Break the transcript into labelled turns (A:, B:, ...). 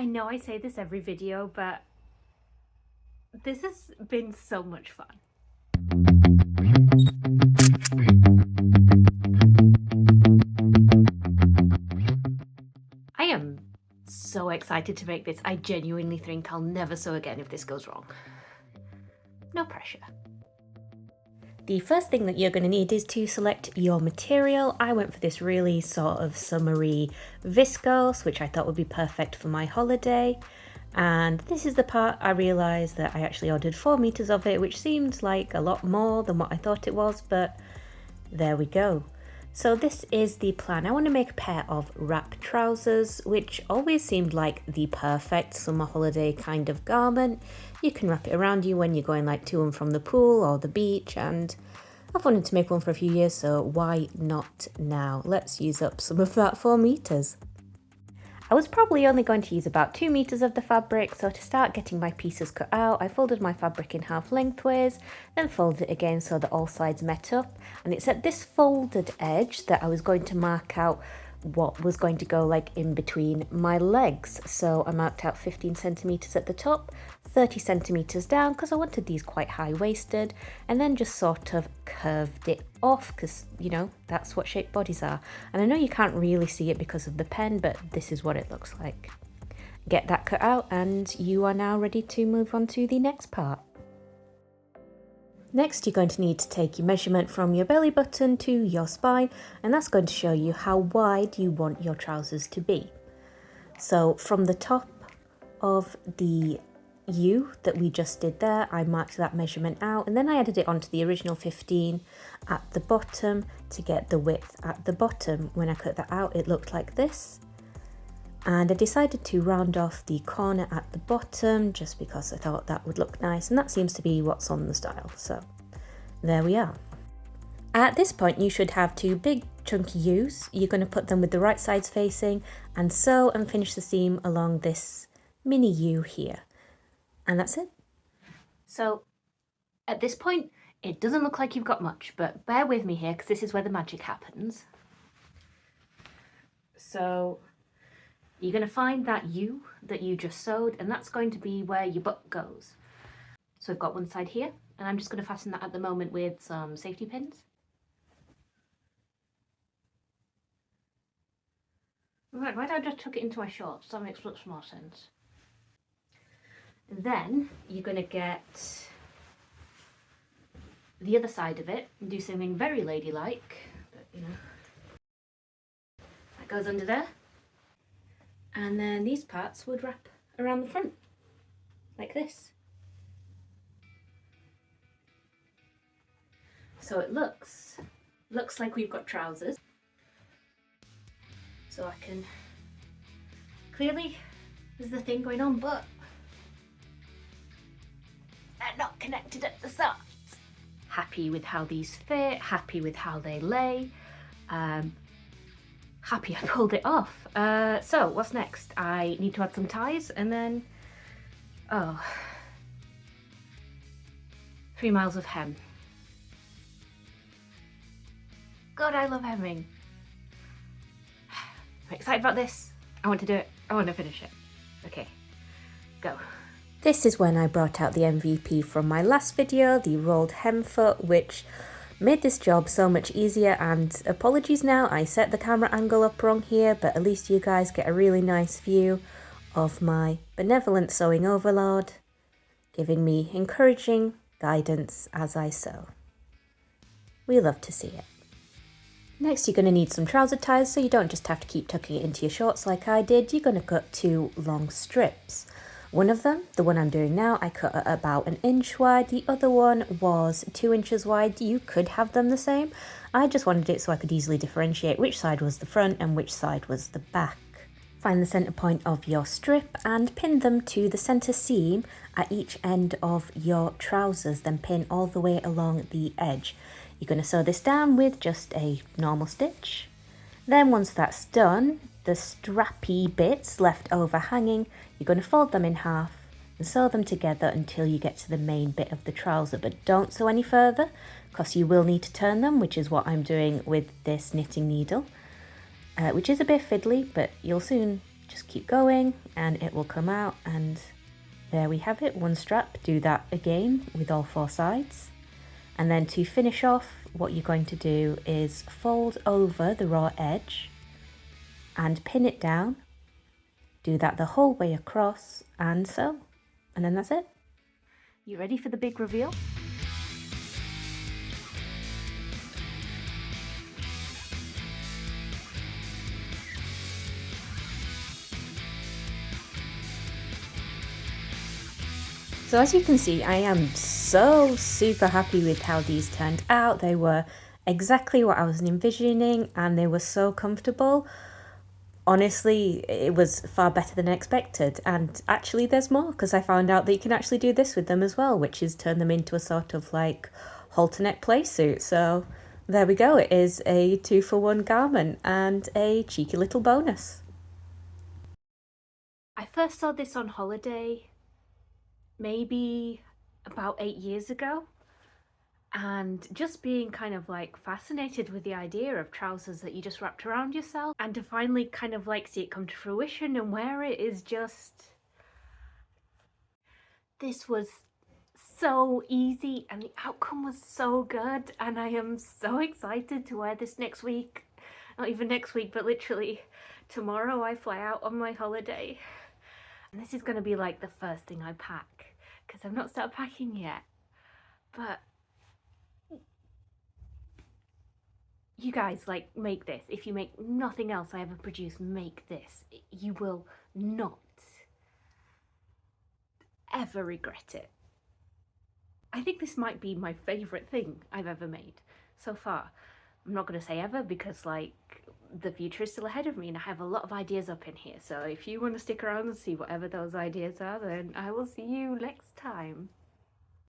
A: I know I say this every video, but this has been so much fun. I am so excited to make this. I genuinely think I'll never sew again if this goes wrong. No pressure. The first thing that you're going to need is to select your material. I went for this really sort of summery viscose, which I thought would be perfect for my holiday. And this is the part I realised that I actually ordered 4 meters of it, which seemed like a lot more than what I thought it was, but there we go. So this is the plan. I want to make a pair of wrap trousers, which always seemed like the perfect summer holiday kind of garment. You can wrap it around you when you're going like to and from the pool or the beach, and I've wanted to make one for a few years, so why not now? Let's use up some of that 4 meters. I was probably only going to use about 2 meters of the fabric, so to start getting my pieces cut out, I folded my fabric in half lengthways, then folded it again so that all sides met up, and it's at this folded edge that I was going to mark out what was going to go like in between my legs. So I marked out 15 centimeters at the top, 30 centimeters down because I wanted these quite high-waisted, and then just sort of curved it off because, you know, that's what shaped bodies are. And I know you can't really see it because of the pen, but this is what it looks like. Get that cut out and you are now ready to move on to the next part. Next, you're going to need to take your measurement from your belly button to your spine, and that's going to show you how wide you want your trousers to be. So from the top of the U that we just did there, I marked that measurement out, and then I added it onto the original 15 at the bottom to get the width at the bottom. When I cut that out, it looked like this. And I decided to round off the corner at the bottom just because I thought that would look nice, and that seems to be what's on the style. So there we are. At this point you should have 2 big chunky U's. You're going to put them with the right sides facing and sew and finish the seam along this mini U here. And that's it. So at this point it doesn't look like you've got much, but bear with me here because this is where the magic happens. So you're going to find that U that you just sewed, and that's going to be where your butt goes. So I've got one side here, and I'm just going to fasten that at the moment with some safety pins. Right, why don't I just tuck it into my shorts? That makes much more sense. And then you're going to get the other side of it and do something very ladylike, but you know, that goes under there. And then these parts would wrap around the front, like this. So it looks like we've got trousers. So I can, clearly there's the thing going on, but they're not connected at the sides. Happy with how these fit, happy with how they lay. Happy I pulled it off. So what's next? I need to add some ties, and then 3 miles of hem. God, I love hemming. I'm excited about this. I want to do it. I want to finish it. Okay, go. This is when I brought out the MVP from my last video, the rolled hem foot, which made this job so much easier. And apologies now, I set the camera angle up wrong here, but at least you guys get a really nice view of my benevolent sewing overlord, giving me encouraging guidance as I sew. We love to see it. Next, you're going to need some trouser ties, so you don't just have to keep tucking it into your shorts like I did. You're going to cut 2 long strips. One of them, the one I'm doing now, I cut at about 1 inch wide. The other one was 2 inches wide. You could have them the same. I just wanted it so I could easily differentiate which side was the front and which side was the back. Find the center point of your strip and pin them to the center seam at each end of your trousers, then pin all the way along the edge. You're going to sew this down with just a normal stitch. Then once that's done, the strappy bits left over hanging, you're going to fold them in half and sew them together until you get to the main bit of the trouser, but don't sew any further because you will need to turn them, which is what I'm doing with this knitting needle, which is a bit fiddly, but you'll soon just keep going and it will come out, and there we have it, one strap. Do that again with all 4 sides. And then to finish off, what you're going to do is fold over the raw edge and pin it down. Do that the whole way across and sew. And then that's it. You ready for the big reveal? So as you can see, I am so super happy with how these turned out. They were exactly what I was envisioning and they were so comfortable. Honestly, it was far better than expected, and actually there's more, because I found out that you can actually do this with them as well, which is turn them into a sort of like halter neck playsuit. So there we go, it is a 2-for-1 garment and a cheeky little bonus. I first saw this on holiday maybe about 8 years ago, and just being kind of like fascinated with the idea of trousers that you just wrapped around yourself, and to finally kind of like see it come to fruition and wear it is just, this was so easy and the outcome was so good, and I am so excited to wear this next week. Not even next week, but literally tomorrow I fly out on my holiday, and this is going to be like the first thing I pack, because I've not started packing yet. But you guys, like, make this. If you make nothing else I ever produce, make this. You will not ever regret it. I think this might be my favourite thing I've ever made so far. I'm not going to say ever, because like the future is still ahead of me and I have a lot of ideas up in here. So if you want to stick around and see whatever those ideas are, then I will see you next time.